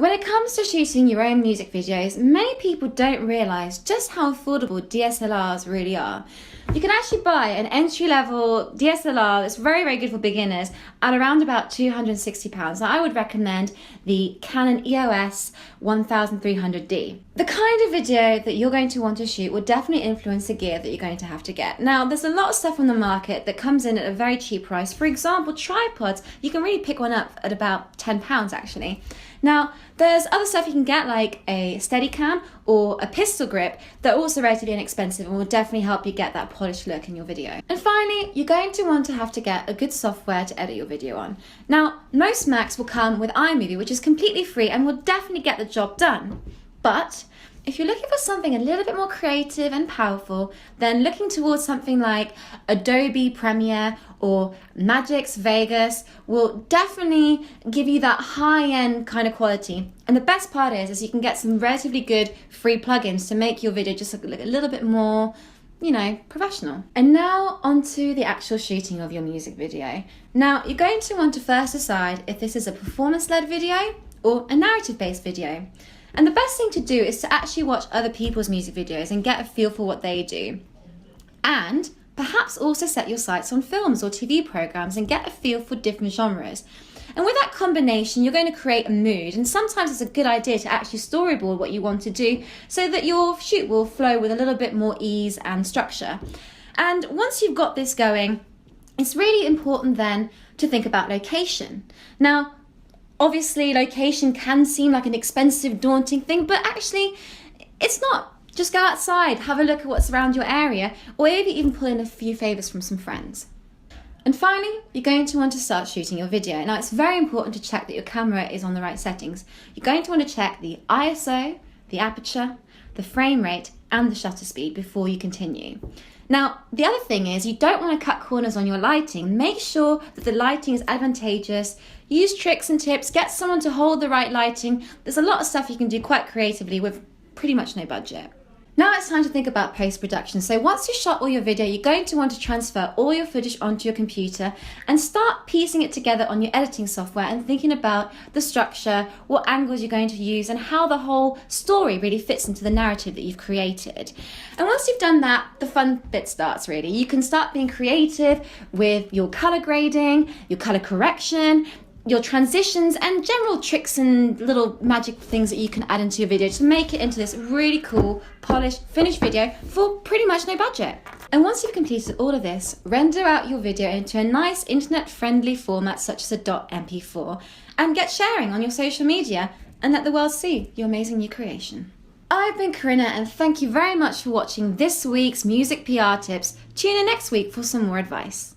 When it comes to shooting your own music videos, many people don't realise just how affordable DSLRs really are. You can actually buy an entry-level DSLR that's very, very good for beginners at around about £260. Now, I would recommend the Canon EOS 1300D. The kind of video that you're going to want to shoot will definitely influence the gear that you're going to have to get. Now, there's a lot of stuff on the market that comes in at a very cheap price. For example, tripods, you can really pick one up at about £10 actually. Now, there's other stuff you can get like a Steadicam or a pistol grip that are also relatively inexpensive and will definitely help you get that polished look in your video. And finally, you're going to want to have to get a good software to edit your video on. Now, most Macs will come with iMovie, which is completely free and will definitely get the job done. But if you're looking for something a little bit more creative and powerful, then looking towards something like Adobe Premiere or Magix Vegas will definitely give you that high-end kind of quality. And the best part is you can get some relatively good free plugins to make your video just look a little bit more, professional. And now onto the actual shooting of your music video. Now, you're going to want to first decide if this is a performance-led video or a narrative-based video. And the best thing to do is to actually watch other people's music videos and get a feel for what they do. And perhaps also set your sights on films or TV programs and get a feel for different genres. And with that combination, you're going to create a mood. And sometimes it's a good idea to actually storyboard what you want to do so that your shoot will flow with a little bit more ease and structure. And once you've got this going, it's really important then to think about location. Now, obviously, location can seem like an expensive, daunting thing, but actually, it's not. Just go outside, have a look at what's around your area, or maybe even pull in a few favours from some friends. And finally, you're going to want to start shooting your video. Now, it's very important to check that your camera is on the right settings. You're going to want to check the ISO, the aperture, the frame rate, and the shutter speed before you continue. Now, the other thing is you don't want to cut corners on your lighting. Make sure that the lighting is advantageous. Use tricks and tips. Get someone to hold the right lighting. There's a lot of stuff you can do quite creatively with pretty much no budget. Now it's time to think about post-production. So once you've shot all your video, you're going to want to transfer all your footage onto your computer and start piecing it together on your editing software and thinking about the structure, what angles you're going to use, and how the whole story really fits into the narrative that you've created. And once you've done that, the fun bit starts really. You can start being creative with your color grading, your color correction, your transitions, and general tricks and little magic things that you can add into your video to make it into this really cool, polished, finished video for pretty much no budget. And once you've completed all of this, render out your video into a nice internet-friendly format such as a .mp4 and get sharing on your social media and let the world see your amazing new creation. I've been Corinna and thank you very much for watching this week's Music PR Tips. Tune in next week for some more advice.